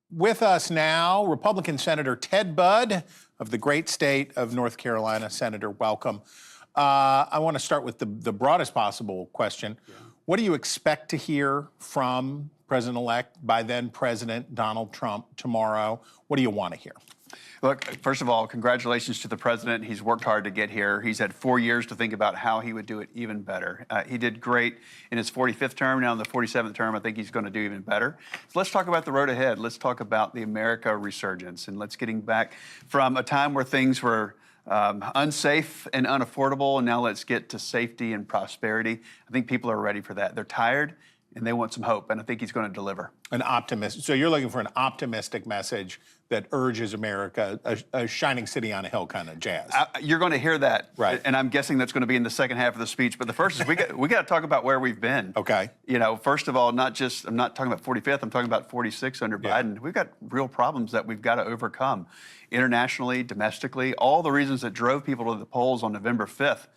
With us now, Republican Senator Ted Budd of the great state of North Carolina. Senator, welcome. I want to start with the broadest possible question. Yeah. What do you expect to hear from President-elect, by then President Donald Trump tomorrow? What do you want to hear? Look, first of all, congratulations to the president. He's worked hard to get here. He's had 4 years to think about how he would do it even better. He did great in his 45th term. Now in the 47th term, I think he's going to do even better. So let's talk about the road ahead. Let's talk about the America resurgence, and let's getting back from a time where things were unsafe and unaffordable, and now let's get to safety and prosperity. I think people are ready for that. They're tired, and they want some hope, and I think he's going to deliver. An optimist. So you're looking for an optimistic message that urges America, a shining city on a hill kind of jazz. You're going to hear that, right? And I'm guessing that's going to be in the second half of the speech. But the first is we got to talk about where we've been. Okay. You know, first of all, I'm not talking about 45th. I'm talking about 46 under Biden. We've got real problems that we've got to overcome, internationally, domestically. All the reasons that drove people to the polls on November 5th.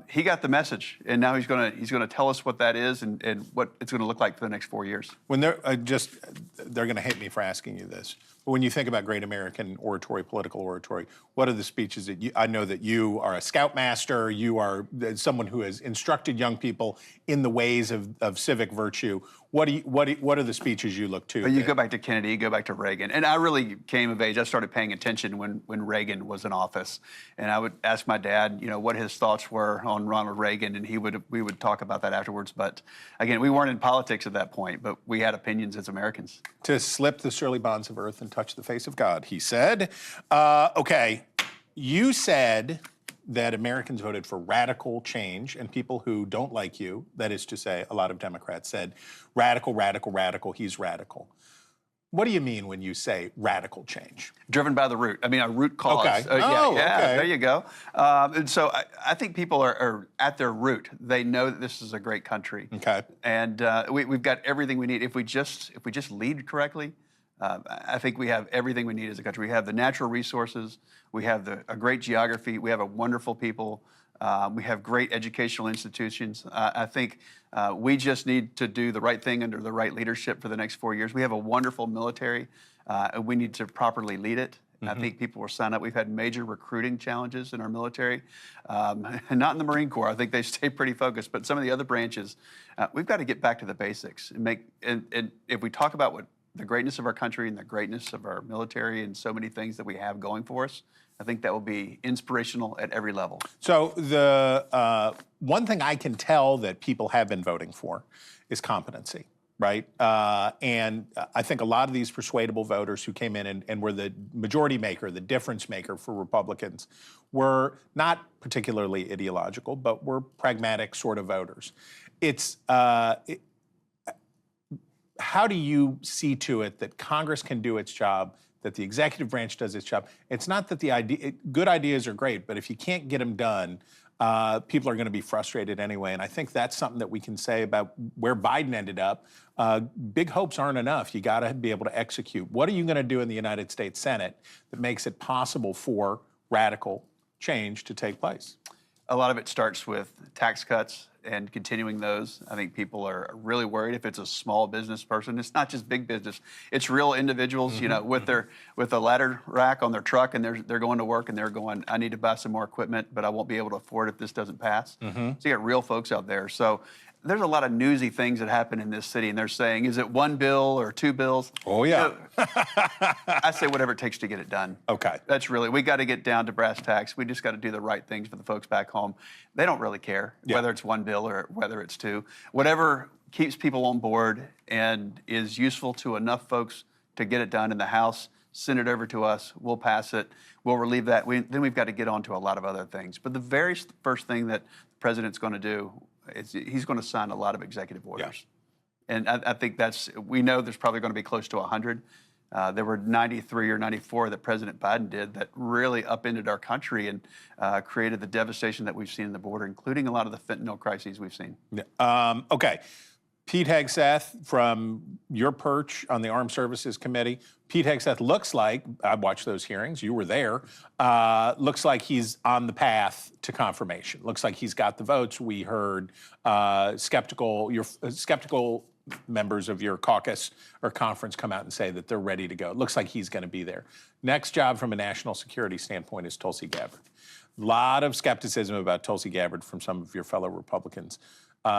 He got the message, and now he's going to tell us what that is and what it's going to look like for the next 4 years. When they're going to hate me for asking you this, but when you think about great American oratory, political oratory, what are the speeches that I know that you are a scoutmaster, you are someone who has instructed young people in the ways of civic virtue. What are the speeches you look to? You go back to Kennedy, you go back to Reagan, and I really came of age. I started paying attention when Reagan was in office, and I would ask my dad, you know, what his thoughts were on Ronald Reagan, and we would talk about that afterwards. But again, we weren't in politics at that point, but we had opinions as Americans. To slip the surly bonds of earth and touch the face of God, he said. Okay, you said that Americans voted for radical change, and people who don't like you, that is to say, a lot of Democrats said, radical, radical, radical, he's radical. What do you mean when you say radical change? Driven by the root. I mean, a root cause. Okay. Okay. There you go. And so I think people are at their root. They know that this is a great country. Okay. And we've got everything we need. If we just lead correctly, I think we have everything we need as a country. We have the natural resources. We have a great geography. We have a wonderful people. We have great educational institutions. I think we just need to do the right thing under the right leadership for the next 4 years. We have a wonderful military. We need to properly lead it. Mm-hmm. I think people will sign up. We've had major recruiting challenges in our military, and not in the Marine Corps. I think they stay pretty focused. But some of the other branches, we've got to get back to the basics and if we talk about what the greatness of our country and the greatness of our military and so many things that we have going for us, I think that will be inspirational at every level. So the one thing I can tell that people have been voting for is competency, right? And I think a lot of these persuadable voters who came in and were the majority maker, the difference maker for Republicans, were not particularly ideological, but were pragmatic sort of voters. It's how do you see to it that Congress can do its job, that the executive branch does its job? It's not that good ideas are great, but if you can't get them done, people are going to be frustrated anyway. And I think that's something that we can say about where Biden ended up. Big hopes aren't enough. You got to be able to execute. What are you going to do in the United States Senate that makes it possible for radical change to take place? A lot of it starts with tax cuts and continuing those. I think people are really worried if it's a small business person. It's not just big business. It's real individuals, you know, with a ladder rack on their truck, and they're going to work and they're going, I need to buy some more equipment, but I won't be able to afford it if this doesn't pass. So you got real folks out there. So there's a lot of newsy things that happen in this city, and they're saying, is it one bill or two bills? Oh, yeah. You know, I say whatever it takes to get it done. Okay. That's really, we got to get down to brass tacks. We just got to do the right things for the folks back home. They don't really care whether it's one bill or whether it's two. Whatever keeps people on board and is useful to enough folks to get it done in the House, send it over to us, we'll pass it, we'll relieve that. Then we've got to get on to a lot of other things. But the very first thing that the president's going to do is he's going to sign a lot of executive orders. Yeah. And I think we know there's probably going to be close to 100. There were 93 or 94 that President Biden did that really upended our country and created the devastation that we've seen in the border, including a lot of the fentanyl crises we've seen. Okay. Pete Hegseth, from your perch on the Armed Services Committee, Pete Hegseth looks like, I watched those hearings, you were there, looks like he's on the path to confirmation. Looks like he's got the votes. We heard skeptical members of your caucus or conference come out and say that they're ready to go. It looks like he's going to be there. Next job from a national security standpoint is Tulsi Gabbard. A lot of skepticism about Tulsi Gabbard from some of your fellow Republicans,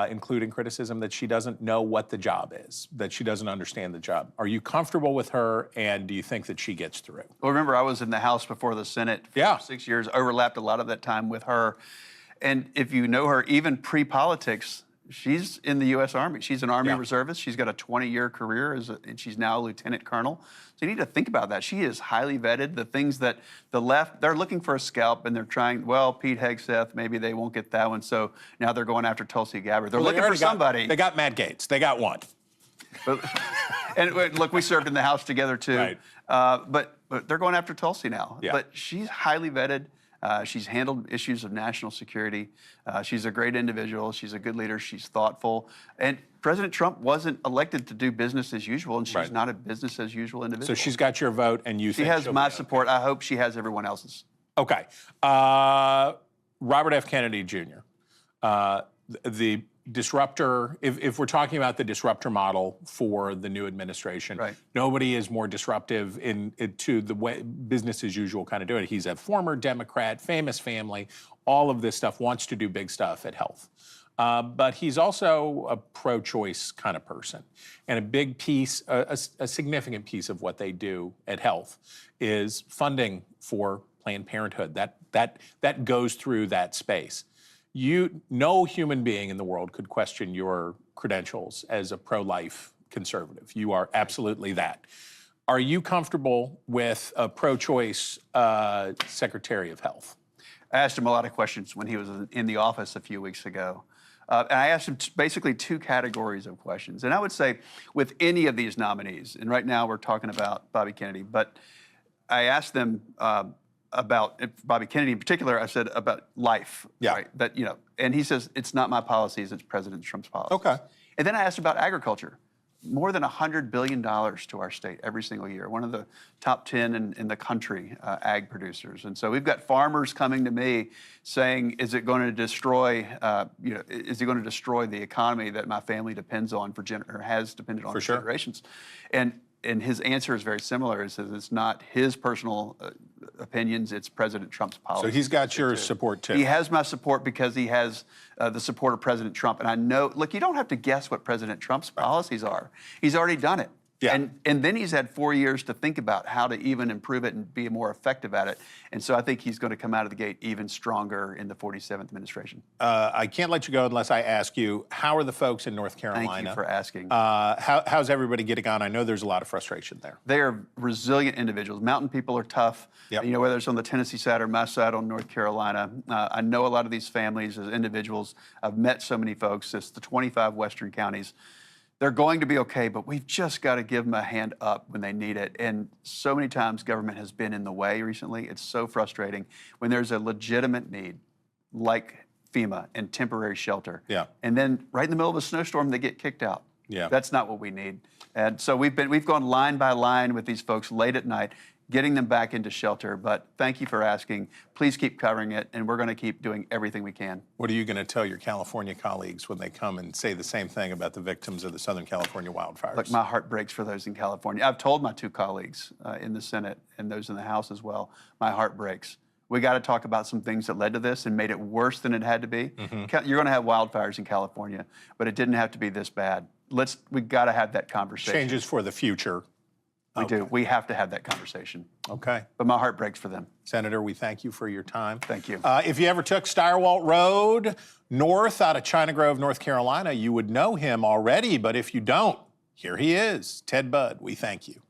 including criticism that she doesn't know what the job is, that she doesn't understand the job. Are you comfortable with her, and do you think that she gets through? Well, remember, I was in the House before the Senate for 6 years, overlapped a lot of that time with her. And if you know her, even pre-politics, she's in the U.S. Army. She's an Army reservist. She's got a 20-year career, and she's now a lieutenant colonel. So you need to think about that. She is highly vetted. The things that the left, they're looking for a scalp, and they're trying, well, Pete Hegseth, maybe they won't get that one. So now they're going after Tulsi Gabbard. They're looking for somebody. They got Matt Gaetz. They got one. And look, we served in the House together, too. Right. But they're going after Tulsi now. Yeah. But she's highly vetted. She's handled issues of national security. She's a great individual. She's a good leader. She's thoughtful. And President Trump wasn't elected to do business as usual, and she's not a business as usual individual. So she's got your vote, and you think she has my support. I hope she has everyone else's. Okay. Robert F. Kennedy Jr., the disruptor, if we're talking about the disruptor model for the new administration, nobody is more disruptive to the way business as usual kind of doing it. He's a former Democrat, famous family, all of this stuff, wants to do big stuff at health. But he's also a pro-choice kind of person. And a big piece, a significant piece of what they do at health is funding for Planned Parenthood. That goes through that space. No human being in the world could question your credentials as a pro-life conservative. You are absolutely that. Are you comfortable with a pro-choice Secretary of Health? I asked him a lot of questions when he was in the office a few weeks ago. And I asked him basically two categories of questions. And I would say with any of these nominees, and right now we're talking about Bobby Kennedy, but I asked them about Bobby Kennedy in particular, I said about life. Right? That, and he says, it's not my policies, it's President Trump's policies. Okay. And then I asked about agriculture. More than $100 billion to our state every single year. One of the top 10 in the country, ag producers. And so we've got farmers coming to me saying, is it going to destroy, is it going to destroy the economy that my family depends on or has depended on for generations? And his answer is very similar. He says it's not his personal opinions, it's President Trump's policy. So he's got your support too. He has my support because he has the support of President Trump. And I know, look, you don't have to guess what President Trump's policies are. He's already done it. Yeah. And then he's had 4 years to think about how to even improve it and be more effective at it. And so I think he's going to come out of the gate even stronger in the 47th administration. I can't let you go unless I ask you, how are the folks in North Carolina? Thank you for asking. How's everybody getting on? I know there's a lot of frustration there. They are resilient individuals. Mountain people are tough. Yep. Whether it's on the Tennessee side or my side on North Carolina. I know a lot of these families as individuals. I've met so many folks. It's the 25 western counties. They're going to be okay, but we've just got to give them a hand up when they need it. And so many times government has been in the way recently. It's so frustrating when there's a legitimate need, like FEMA and temporary shelter. Yeah. And then right in the middle of a snowstorm, they get kicked out. Yeah. That's not what we need. And so we've gone line by line with these folks late at night, getting them back into shelter. But thank you for asking. Please keep covering it, and we're going to keep doing everything we can. What are you going to tell your California colleagues when they come and say the same thing about the victims of the Southern California wildfires? Look, my heart breaks for those in California. I've told my two colleagues in the Senate and those in the House as well, my heart breaks. We got to talk about some things that led to this and made it worse than it had to be. Mm-hmm. You're going to have wildfires in California, but it didn't have to be this bad. We got to have that conversation. Changes for the future. We do. We have to have that conversation. Okay. But my heart breaks for them. Senator, we thank you for your time. Thank you. If you ever took Steyerwalt Road north out of China Grove, North Carolina, you would know him already. But if you don't, here he is, Ted Budd. We thank you.